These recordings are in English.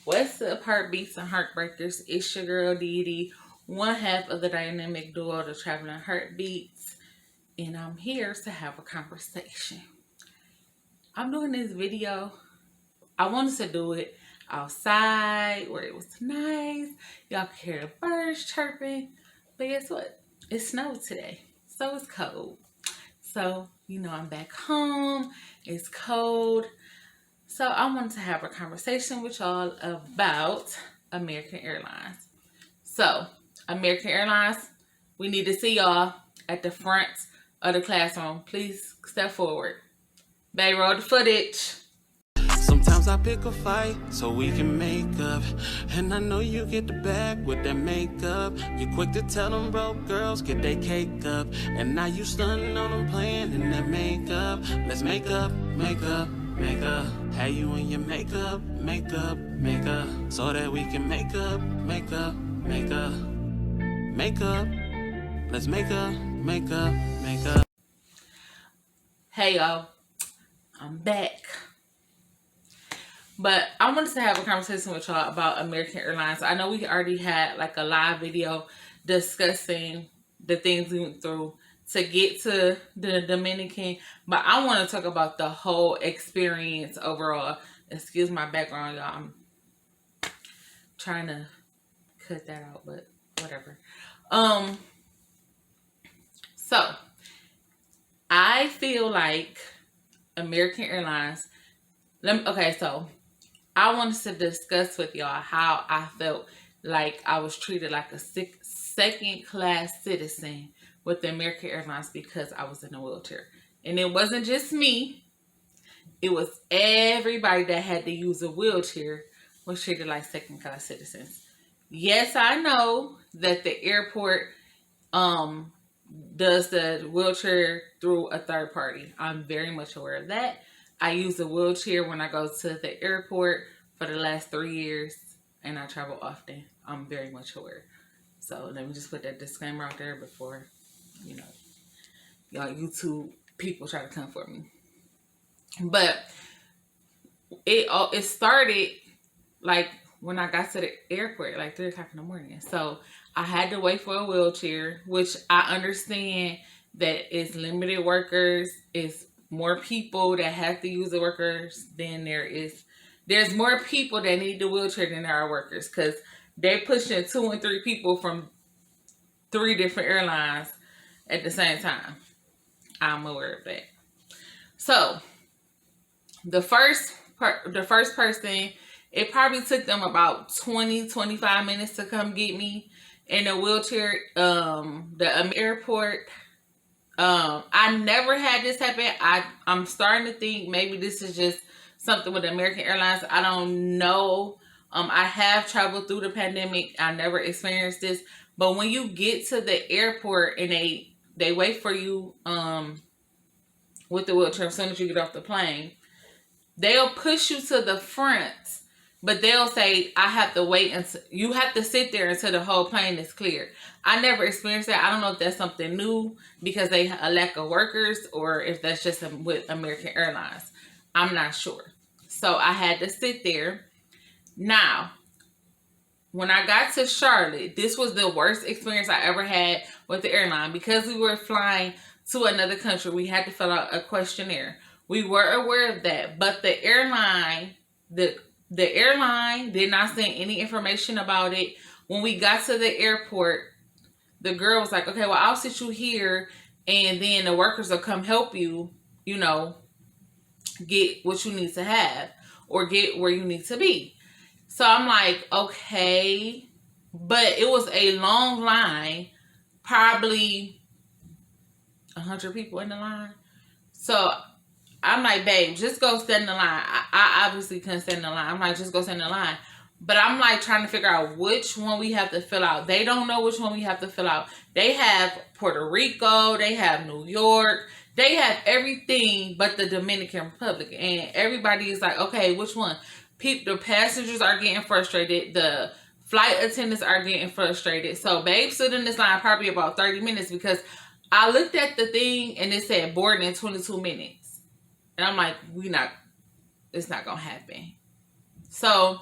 What's up, heartbeats and heartbreakers? It's your girl Dee Dee, one half of the dynamic duo, the Traveling Heartbeats, and I'm here to have a conversation. I'm doing this video. I wanted to do it outside where it was nice. Y'all could hear the birds chirping. But guess what? It snowed today, so it's cold. So, I'm back home. It's cold. So I wanted to have a conversation with y'all about American Airlines. So, American Airlines, we need to see y'all at the front of the classroom. Please step forward. Baby, roll the footage. Sometimes I pick a fight so we can make up. And I know you get the bag with that makeup. You quick to tell them broke girls get their cake up. And now you stunning on them playing in that makeup. Let's make up, make up, make up. Have you in your makeup, makeup, makeup. So that we can make up, make up, make up. Make up, let's make up, make up, make up. Hey y'all, I'm back. But I wanted to have a conversation with y'all about American Airlines. I know we already had like a live video discussing the things we went through to get to the Dominican, but I want to talk about the whole experience overall. Excuse my background, y'all. I'm trying to cut that out, but whatever. So I feel like American Airlines. So I wanted to discuss with y'all how I felt like I was treated like a second-class citizen with the American Airlines because I was in a wheelchair. And it wasn't just me. It was everybody that had to use a wheelchair was treated like second-class citizens. Yes, I know that the airport does the wheelchair through a third party. I'm very much aware of that. I use a wheelchair when I go to the airport for the last 3 years, and I travel often. I'm very much aware. So let me just put that disclaimer out there before, y'all YouTube people try to come for me. But it started like when I got to the airport, like 3 o'clock in the morning. So I had to wait for a wheelchair, which I understand that it's limited workers, it's more people that have to use the workers than there's more people that need the wheelchair than there are workers, because they're pushing 2 and 3 people from 3 different airlines at the same time. I'm aware of that. So the first person, it probably took them about 20-25 minutes to come get me in a wheelchair. The airport. I never had this happen. I'm starting to think maybe this is just something with American Airlines. I don't know. I have traveled through the pandemic. I never experienced this. But when you get to the airport and they wait for you with the wheelchair as soon as you get off the plane, they'll push you to the front, but they'll say, I have to wait until you have to sit there until the whole plane is cleared. I never experienced that. I don't know if that's something new because they have a lack of workers or if that's just with American Airlines. I'm not sure. So I had to sit there. Now, when I got to Charlotte, this was the worst experience I ever had with the airline. Because we were flying to another country, we had to fill out a questionnaire. We were aware of that, but the airline did not send any information about it. When we got to the airport, the girl was like, okay, well, I'll sit you here, and then the workers will come help you, get what you need to have or get where you need to be. So I'm like, okay, but it was a long line, probably 100 people in the line. So I'm like, babe, just go stand in the line. I obviously couldn't stand in the line. I'm like, just go stand in the line. But I'm like trying to figure out which one we have to fill out. They don't know which one we have to fill out. They have Puerto Rico. They have New York. They have everything but the Dominican Republic. And everybody is like, okay, which one? The passengers are getting frustrated. The flight attendants are getting frustrated. So babe stood in this line probably about 30 minutes because I looked at the thing and it said boarding in 22 minutes. And I'm like, it's not going to happen. So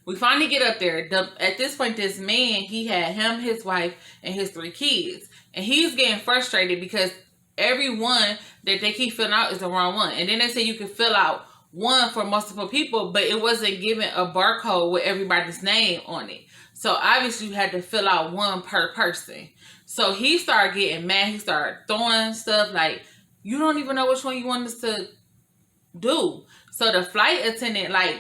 We finally get up there. At this point, this man, he had him, his wife, and his 3 kids. And he's getting frustrated because every one that they keep filling out is the wrong one. And then they say you can fill out one for multiple people, but it wasn't given a barcode with everybody's name on it. So obviously you had to fill out one per person. So he started getting mad. He started throwing stuff like, you don't even know which one you want us to do. So the flight attendant, like,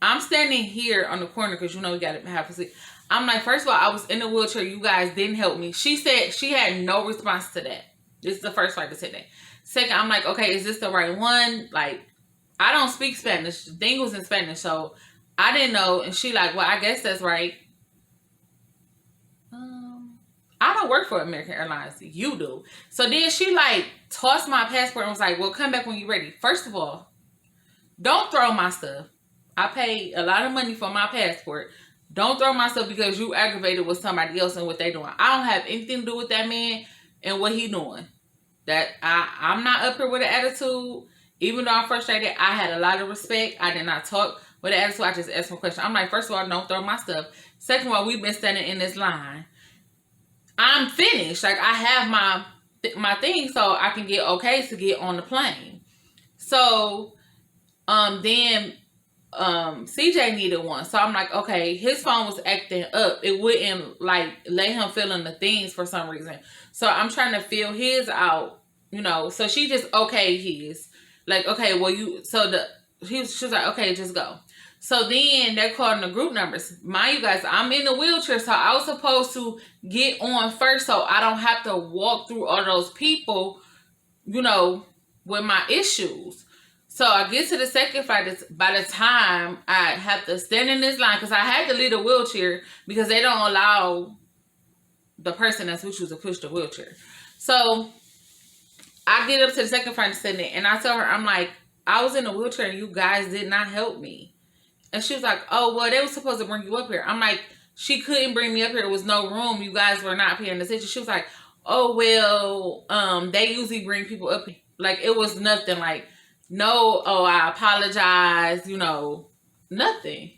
I'm standing here on the corner because you know we got to have a seat. I'm like, first of all, I was in a wheelchair. You guys didn't help me. She said she had no response to that. This is the first flight attendant. Second, I'm like, okay, is this the right one? Like, I don't speak Spanish. The thing was in Spanish, so I didn't know. And she like, well, I guess that's right. I don't work for American Airlines. You do. So then she like tossed my passport and was like, well, come back when you're ready. First of all, don't throw my stuff. I paid a lot of money for my passport. Don't throw my stuff because you aggravated with somebody else and what they doing. I don't have anything to do with that man and what he doing. That I'm not up here with an attitude. Even though I'm frustrated, I had a lot of respect. I did not talk with an attitude. I just asked one question. I'm like, first of all, don't throw my stuff. Second of all, we've been standing in this line. I'm finished. Like, I have my thing so I can get okay to get on the plane. So, then CJ needed one. So I'm like, okay, his phone was acting up. It wouldn't like let him fill in the things for some reason. So I'm trying to fill his out, you know. So she just okay his. Like, okay, well she was like, okay, just go. So then they're calling the group numbers. Mind you guys, I'm in a wheelchair, so I was supposed to get on first so I don't have to walk through all those people, you know, with my issues. So I get to the second flight. By the time I have to stand in this line, because I had to leave the wheelchair because they don't allow the person that's with you to push the wheelchair. So I get up to the second flight standing, and I tell her, I'm like, I was in a wheelchair and you guys did not help me. And she was like, oh, well, they were supposed to bring you up here. I'm like, she couldn't bring me up here. There was no room. You guys were not paying attention. She was like, oh, well, they usually bring people up here. Like, it was nothing like, no, oh, I apologize, you know, nothing.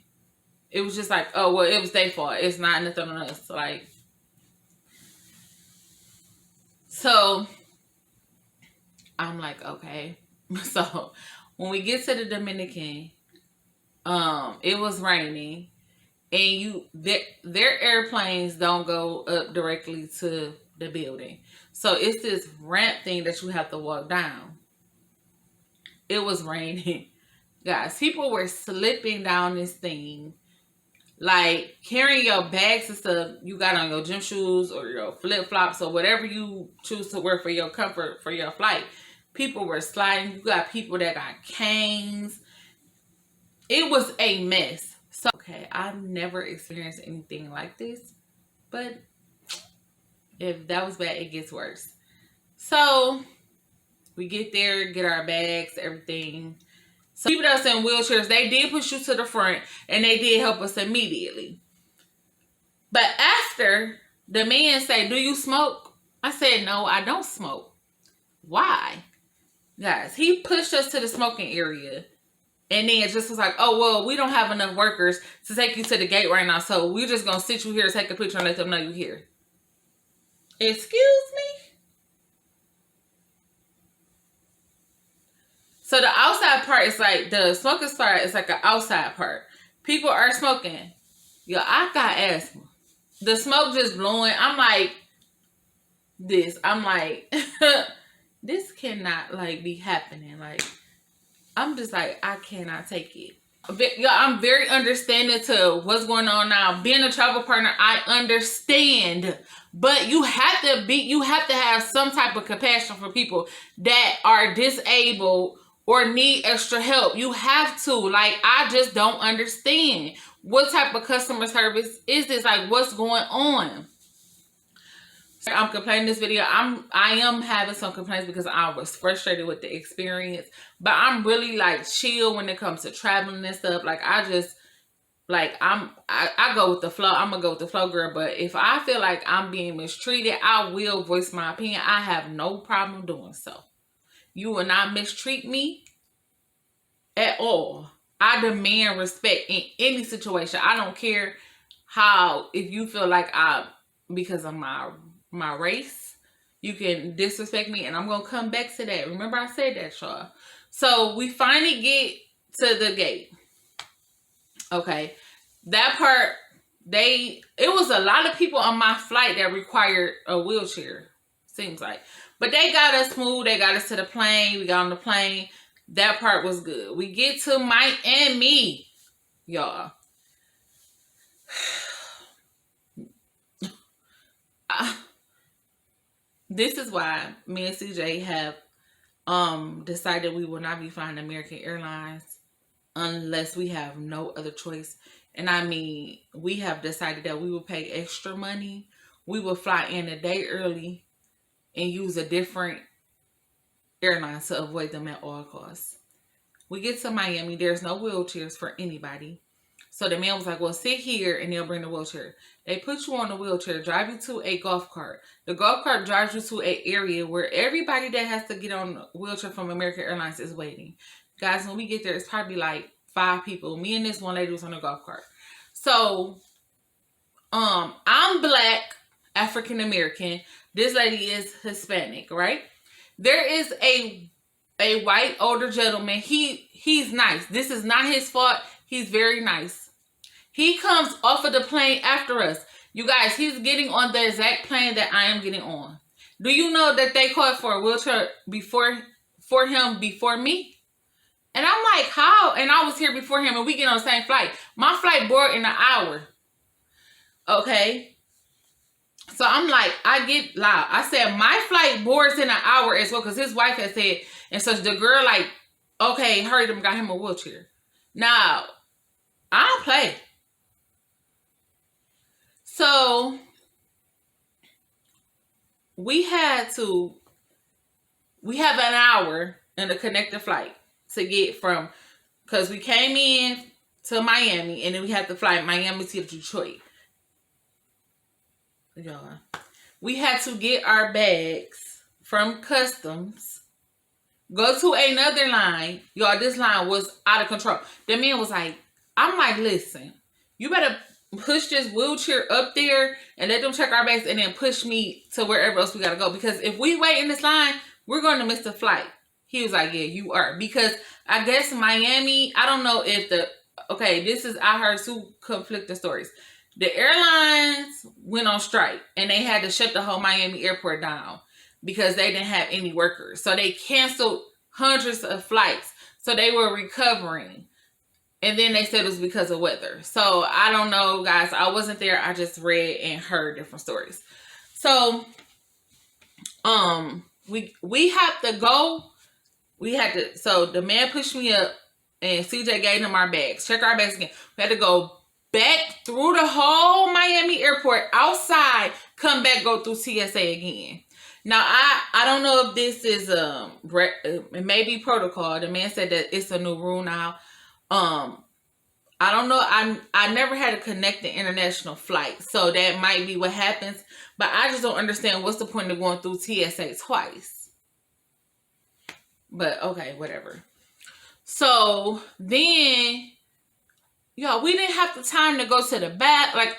It was just like, oh, well, it was their fault. It's not nothing on us. Like, so I'm like, okay. So when we get to the Dominican, it was raining, and their airplanes don't go up directly to the building. So it's this ramp thing that you have to walk down. It was raining. Guys, people were slipping down this thing. Like, carrying your bags and stuff you got on your gym shoes or your flip-flops or whatever you choose to wear for your comfort for your flight. People were sliding. You got people that got canes. It was a mess. So, okay, I've never experienced anything like this. But if that was bad, it gets worse. So, we get there, get our bags, everything. So people that's in wheelchairs, they did push you to the front and they did help us immediately. But after the man said, do you smoke? I said, no, I don't smoke. Why? Guys, he pushed us to the smoking area and then just was like, oh, well, we don't have enough workers to take you to the gate right now. So we're just going to sit you here, take a picture and let them know you're here. Excuse me? So the outside part is like, the smoking part is like an outside part. People are smoking. Yo, I got asthma. The smoke just blowing. I'm like, this cannot like be happening. Like, I'm just like, I cannot take it. Yo, I'm very understanding to what's going on now. Being a travel partner, I understand. But you have to have some type of compassion for people that are disabled or need extra help. You have to. Like, I just don't understand. What type of customer service is this? Like, what's going on? I'm complaining this video. I am having some complaints because I was frustrated with the experience. But I'm really like chill when it comes to traveling and stuff. Like, I just like I go with the flow. I'm gonna go with the flow, girl. But if I feel like I'm being mistreated, I will voice my opinion. I have no problem doing so. You will not mistreat me at all. I demand respect in any situation. I don't care how, if you feel like because of my race, you can disrespect me, and I'm gonna come back to that. Remember I said that, y'all. So we finally get to the gate. Okay. That part, it was a lot of people on my flight that required a wheelchair, seems like. But they got us smooth, they got us to the plane, we got on the plane. That part was good. We get to Miami, y'all. This is why me and CJ have decided we will not be flying American Airlines unless we have no other choice. And I mean, we have decided that we will pay extra money. We will fly in a day early and use a different airline to avoid them at all costs. We get to Miami, there's no wheelchairs for anybody. So the man was like, well, sit here and they'll bring the wheelchair. They put you on the wheelchair, drive you to a golf cart. The golf cart drives you to an area where everybody that has to get on a wheelchair from American Airlines is waiting. Guys, when we get there, it's probably like 5 people. Me and this one lady was on the golf cart. So, I'm Black, African American. This lady is Hispanic, right? There is a white older gentleman. He's nice. This is not his fault. He's very nice. He comes off of the plane after us. You guys, he's getting on the exact plane that I am getting on. Do you know that they called for a wheelchair for him before me? And I'm like, how? And I was here before him and we get on the same flight. My flight board in an hour. Okay. So I'm like, I get loud. I said, my flight boards in an hour as well, because his wife had said, and so the girl like, okay, hurried him, got him a wheelchair. Now, I don't play. So we have an hour in a connecting flight to get from, because we came in to Miami and then we had to fly Miami to Detroit. Y'all, we had to get our bags from customs, go to another line. Y'all, this line was out of control. The man was like, I'm like, listen, you better push this wheelchair up there and let them check our bags and then push me to wherever else we gotta go, because if we wait in this line, we're going to miss the flight. He was like, yeah, you are, because I guess Miami, I don't know if I heard 2 conflicting stories. The airlines went on strike and they had to shut the whole Miami airport down because they didn't have any workers. So they canceled hundreds of flights. So they were recovering. And then they said it was because of weather. So I don't know, guys. I wasn't there. I just read and heard different stories. So we have to go. So the man pushed me up and CJ gave him our bags. Check our bags again. We had to go back through the whole Miami airport outside, come back, go through TSA again. Now, I don't know if this is it may be protocol. The man said that it's a new rule now. I don't know. I never had a connecting international flight, so that might be what happens. But I just don't understand what's the point of going through TSA twice. But okay, whatever. So then, y'all, we didn't have the time to go to the back. Like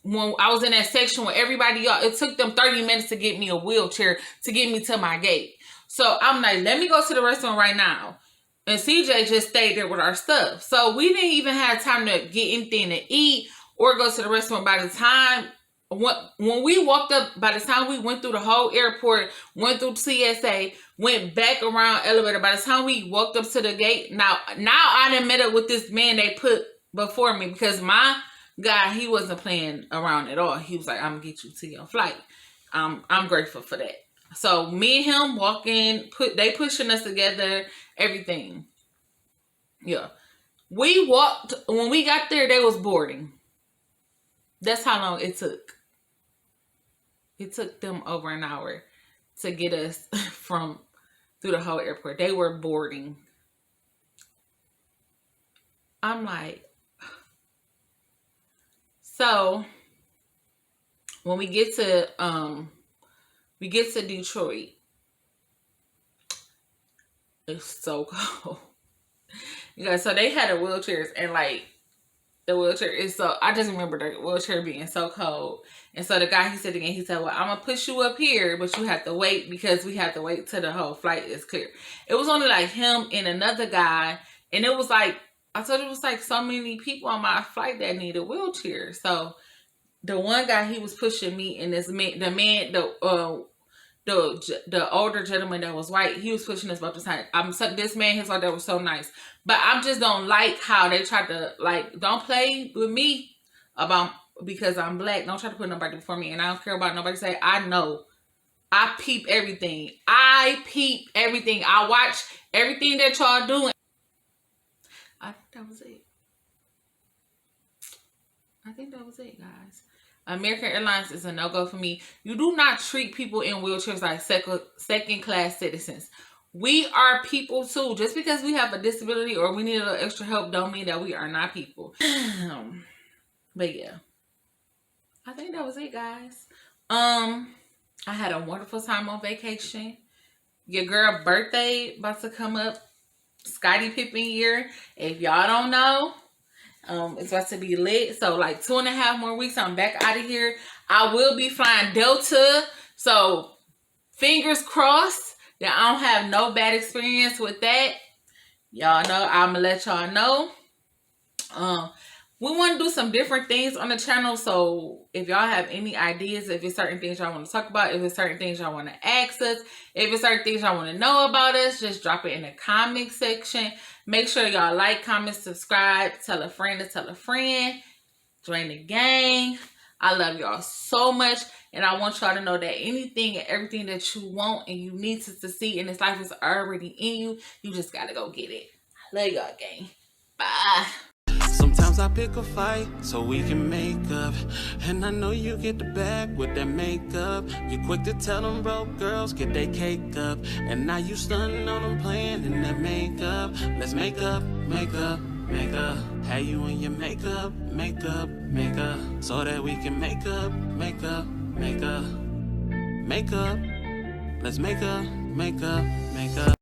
when I was in that section with everybody, y'all, it took them 30 minutes to get me a wheelchair to get me to my gate. So I'm like, let me go to the restaurant right now. And CJ just stayed there with our stuff. So we didn't even have time to get anything to eat or go to the restaurant. By the time when we walked up, by the time we went through the whole airport, went through TSA, went back around elevator, by the time we walked up to the gate, now I done met up with this man they put before me, because my guy, he wasn't playing around at all. He was like, I'm gonna get you to your flight. I'm grateful for that. So me and him walking, they pushing us together, everything. Yeah. We walked, when we got there, they was boarding. That's how long it took. It took them over an hour to get us through the whole airport. They were boarding. I'm like, so when we get to Detroit, it's so cold. Yeah, so they had the wheelchairs, and like the wheelchair is so. I just remember the wheelchair being so cold, and so the guy he said again, he said, "Well, I'm gonna push you up here, but you have to wait because we have to wait till the whole flight is clear." It was only like him and another guy, and it was like I told you, it was like so many people on my flight that needed wheelchairs. So the one guy he was pushing me, and the older gentleman that was white, he was pushing us both the time. This man, his wife, that was so nice, but I just don't like how they tried to like don't play with me about because I'm black. Don't try to put nobody before me, and I don't care about nobody say. I know, I peep everything. I peep everything. I watch everything that y'all doing. I think that was it. I think that was it, guys. American Airlines is a no-go for me. You do not treat people in wheelchairs like second-class citizens. We are people too. Just because we have a disability or we need a little extra help don't mean that we are not people. But yeah. I think that was it, guys. I had a wonderful time on vacation. Your girl birthday about to come up. Scottie Pippen year. If y'all don't know, it's about to be lit. So like 2.5 more weeks, I'm back out of here. I will be flying Delta. So fingers crossed that I don't have no bad experience with that. Y'all know, I'm gonna let y'all know. We want to do some different things on the channel. So if y'all have any ideas, if it's certain things y'all want to talk about, if it's certain things y'all want to ask us, if it's certain things y'all want to know about us, just drop it in the comment section. Make sure y'all like, comment, subscribe, tell a friend to tell a friend, join the gang. I love y'all so much, and I want y'all to know that anything and everything that you want and you need to see in this life is already in you. You just gotta go get it. I love y'all, gang. Bye. Sometimes I pick a fight so we can make up. And I know you get the bag with that makeup. You quick to tell them broke girls get their cake up. And now you stunning on them playing in that makeup. Let's make up, make up, make up. Have you in your makeup, makeup, makeup. So that we can make up, make up, make up. Make up. Let's make up, make up, make up.